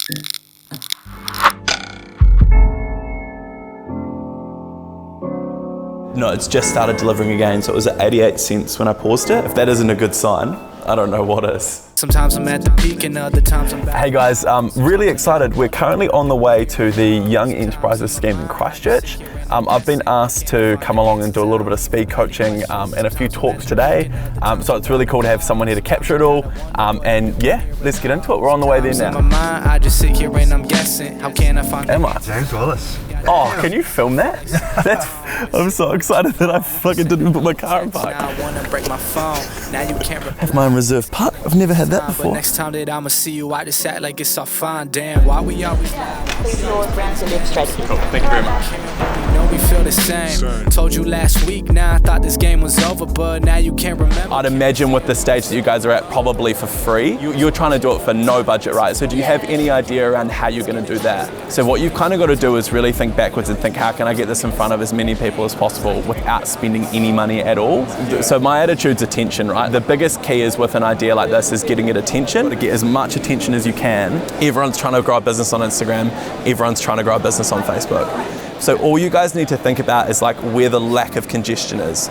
No, it's just started delivering again, so it was at 88 cents when I paused it. If that isn't a good sign, I don't know what is. Sometimes I'm at the peak and other times I'm back. Hey guys, really excited. We're currently on the way to the Young Enterprises scheme in Christchurch. I've been asked to come along and do a little bit of speed coaching and a few talks today. So it's really cool to have someone here to capture it all. And yeah, let's get into it. We're on the way there now. In my mind, I just sit here and I'm guessing. How can I find Am I? James Willis. Oh, can you film that? I'm so excited that I fucking didn't put my car in park. I wanna break my phone. Now you can't Have my own reserve park. I've never had that But before. next time that I'ma see you, I just act like it's all fine. Damn, why we always Please Lord, rounds and live straight. Cool, thank you very much. you know we feel the same. Told you last week, now I thought this game was over, but now you can't remember. I'd imagine with the stage that you guys are at, probably for free. You're trying to do it for no budget, right? So do you have any idea around how you're going to do that? So what you've kind of got to do is really think backwards and think, how can I get this in front of as many people as possible without spending any money at all? So my attitude's attention, right? The biggest key is with an idea like this is getting it attention. To get as much attention as you can. Everyone's trying to grow a business on Instagram. Everyone's trying to grow a business on Facebook. So all you guys need to think about is like where the lack of congestion is.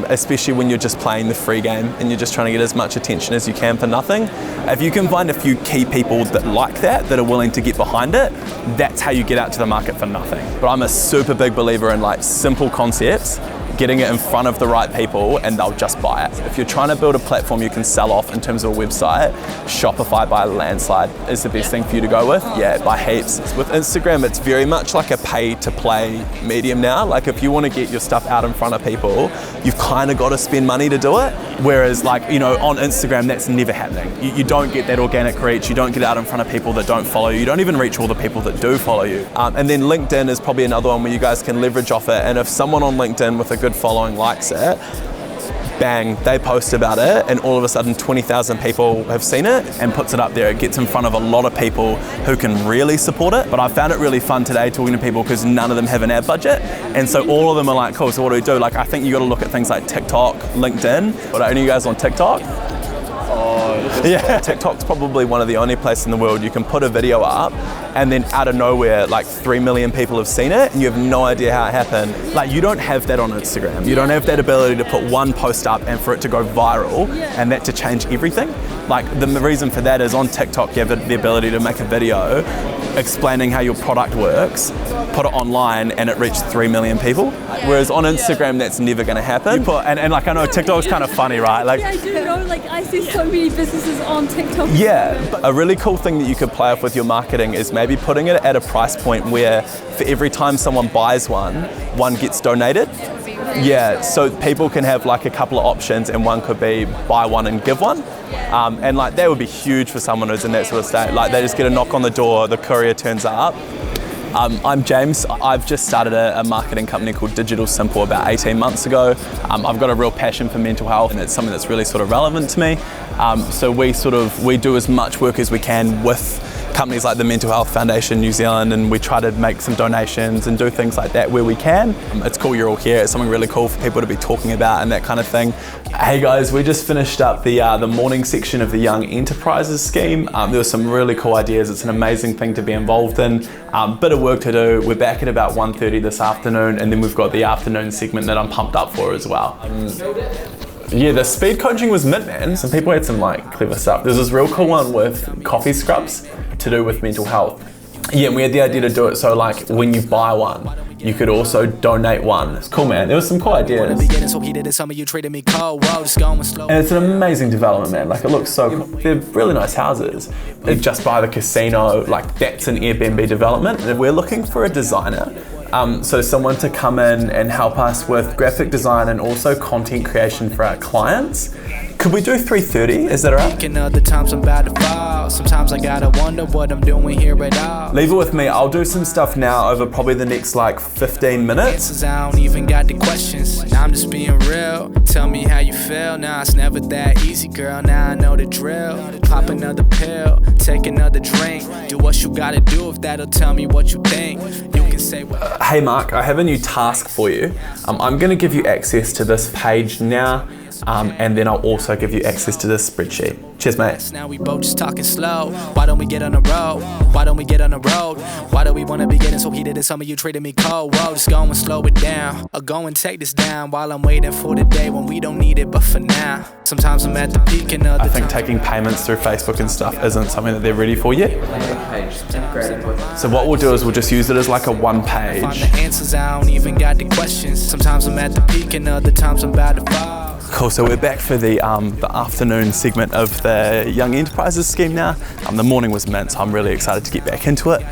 Especially when you're just playing the free game and you're just trying to get as much attention as you can for nothing. If you can find a few key people that like that are willing to get behind it, that's how you get out to the market for nothing. But I'm a super big believer in like simple concepts, getting it in front of the right people and they'll just buy it. If you're trying to build a platform you can sell off in terms of a website, Shopify by a landslide is the best thing for you to go with. Yeah, by heaps. With Instagram, it's very much like a pay to play medium now. Like if you want to get your stuff out in front of people, you've kind of got to spend money to do it. Whereas like, you know, on Instagram, that's never happening. You don't get that organic reach. You don't get out in front of people that don't follow you. You don't even reach all the people that do follow you. And then LinkedIn is probably another one where you guys can leverage off it. And if someone on LinkedIn with a good following likes it, bang, they post about it and all of a sudden 20,000 people have seen it and puts it up there. It gets in front of a lot of people who can really support it. But I found it really fun today talking to people because none of them have an ad budget. And so all of them are like, cool, so what do we do? Like, I think you got to look at things like TikTok, LinkedIn. But are any of you guys on TikTok? Yeah, TikTok's probably one of the only places in the world you can put a video up and then out of nowhere, like 3 million people have seen it and you have no idea how it happened. Like you don't have that on Instagram. You don't have that ability to put one post up and for it to go viral and that to change everything. Like the reason for that is on TikTok, you have the ability to make a video explaining how your product works, put it online and it reached 3 million people. Whereas on Instagram, that's never gonna happen. And like I know TikTok's kind of funny, right? Like, yeah, I do know, like I see so many businesses on TikTok. Yeah, but a really cool thing that you could play off with your marketing is maybe putting it at a price point where for every time someone buys one gets donated. Yeah, so people can have like a couple of options and one could be buy one and give one. And like that would be huge for someone who's in that sort of state. Like they just get a knock on the door, the courier turns up. I'm James. I've just started a marketing company called Digital Simple about 18 months ago. I've got a real passion for mental health and it's something that's really sort of relevant to me. So we do as much work as we can with companies like the Mental Health Foundation New Zealand and we try to make some donations and do things like that where we can. It's cool you're all here. It's something really cool for people to be talking about and that kind of thing. Hey guys, we just finished up the morning section of the Young Enterprises scheme. There were some really cool ideas. It's an amazing thing to be involved in. Bit of work to do. We're back at about 1:30 this afternoon and then we've got the afternoon segment that I'm pumped up for as well. Yeah, the speed coaching was mint, man. Some people had some like clever stuff. There's this real cool one with coffee scrubs to do with mental health. Yeah, and we had the idea to do it so like when you buy one, you could also donate one. It's cool, man. There was some cool ideas. And it's an amazing development, man. Like it looks so cool. They're really nice houses. They're just by the casino, like that's an Airbnb development. And we're looking for a designer. So someone to come in and help us with graphic design and also content creation for our clients. Could we do 3:30? Is that all right? Other times I'm about to fall. Sometimes I gotta wonder what I'm doing here at all. Leave it with me. I'll do some stuff now over probably the next like 15 minutes. I don't even got the questions. Now I'm just being real. Tell me how you feel. Now it's never that easy, girl. Now I know the drill. Pop another pill, take another drink. Do what you gotta do if that'll tell me what you think. You can say what. Hey Mark, I have a new task for you. I'm gonna give you access to this page now. and then I'll also give you access to this spreadsheet. Cheers, mate. Now we both just talking slow. Why don't we get on the road? Why don't we get on the road? Why do we wanna be getting so heated and some of you treating me cold? Whoa, just go and slow it down. Or go and take this down while I'm waiting for the day when we don't need it, but for now. Sometimes I'm at the peak and other I think taking payments through Facebook and stuff isn't something that they're ready for yet. So what we'll do is we'll just use it as like a one page. Find the answers, I don't even got the questions. Sometimes I'm at the peak and other times I'm about to fall. Cool, so we're back for the afternoon segment of the Young Enterprises scheme now. The morning was mint, so I'm really excited to get back into it.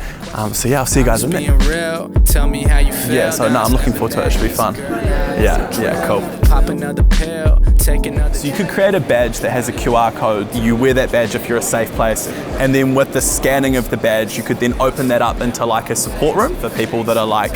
So yeah, I'll see you guys in a minute. Real, tell me how you feel. Yeah, so no, I'm looking forward to it. It should be fun. Yeah, cool. Pop another pill, take another. So you could create a badge that has a QR code. You wear that badge if you're a safe place, and then with the scanning of the badge, you could then open that up into like a support room for people that are like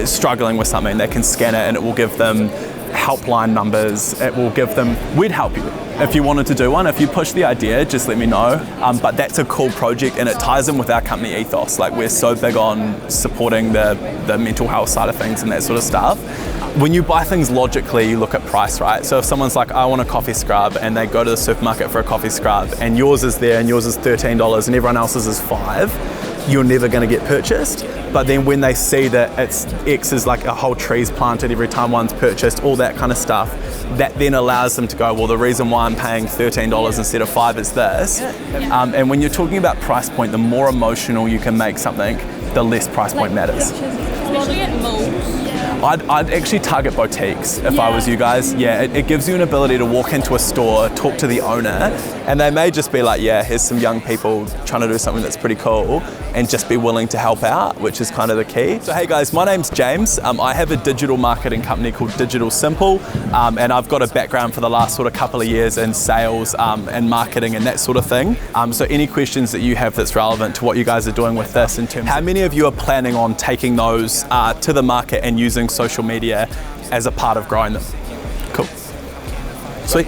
struggling with something. They can scan it and it will give them helpline numbers. It will give them, we'd help you if you wanted to do one. If you push the idea, just let me know. But that's a cool project and it ties in with our company ethos. Like we're so big on supporting the mental health side of things and that sort of stuff. When you buy things logically, you look at price, right? So if someone's like, I want a coffee scrub, and they go to the supermarket for a coffee scrub and yours is there and yours is $13 and everyone else's is $5, you're never going to get purchased. But then when they see that it's X is like a whole tree's planted every time one's purchased, all that kind of stuff, that then allows them to go, well, the reason why I'm paying $13 instead of $5 is this. And when you're talking about price point, the more emotional you can make something, the less price point matters. Especially at malls. I'd actually target boutiques if I was you guys. Yeah, it gives you an ability to walk into a store, talk to the owner, and they may just be like, yeah, here's some young people trying to do something that's pretty cool, and just be willing to help out, which is kind of the key. So hey guys, my name's James. I have a digital marketing company called Digital Simple, and I've got a background for the last sort of couple of years in sales and marketing and that sort of thing. So any questions that you have that's relevant to what you guys are doing with this in terms of how many of you are planning on taking those to the market and using social media as a part of growing them? Cool. Sweet.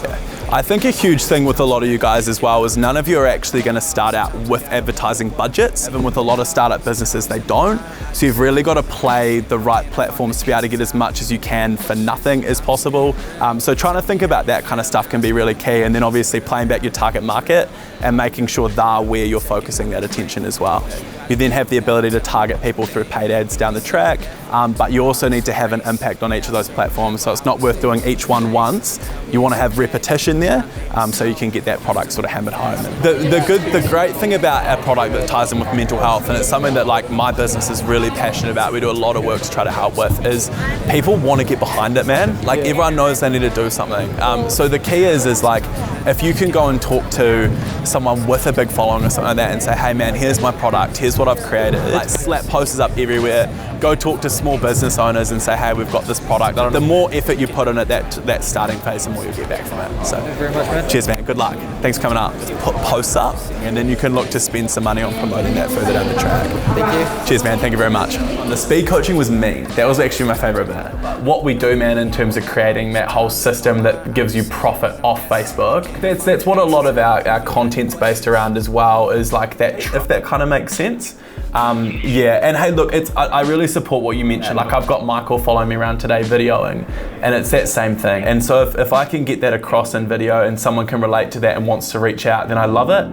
Yeah. I think a huge thing with a lot of you guys as well is none of you are actually going to start out with advertising budgets. Even with a lot of startup businesses, they don't. So you've really got to play the right platforms to be able to get as much as you can for nothing as possible. So trying to think about that kind of stuff can be really key. And then obviously playing back your target market and making sure they're where you're focusing that attention as well. You then have the ability to target people through paid ads down the track, but you also need to have an impact on each of those platforms. So it's not worth doing each one once. You want to have repetition there, so you can get that product sort of hammered home. The great thing about a product that ties in with mental health, and it's something that like my business is really passionate about, we do a lot of work to try to help with, is people want to get behind it, man. Like everyone knows they need to do something. So the key is like, if you can go and talk to someone with a big following or something like that and say, hey man, here's my product, here's what I've created. Like slap posters up everywhere, go talk to small business owners and say, hey, we've got this product. The more effort you put in at that starting phase, the more you'll get back from it. So, thank you very much, man. Cheers, man. Good luck. Thanks for coming up. Put posts up, and then you can look to spend some money on promoting that further down the track. Thank you. Cheers, man. Thank you very much. The speed coaching was mean. That was actually my favorite bit. What we do, man, in terms of creating that whole system that gives you profit off Facebook, that's what a lot of our content's based around as well, is like that, if that kind of makes sense. Yeah, and hey, look, I really support what you mentioned. Like I've got Michael following me around today videoing, and it's that same thing. And so if I can get that across in video and someone can relate to that and wants to reach out, then I love it.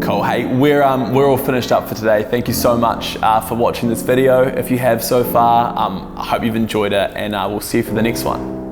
Cool. Hey, we're all finished up for today. Thank you so much for watching this video. If you have so far, I hope you've enjoyed it, and we'll see you for the next one.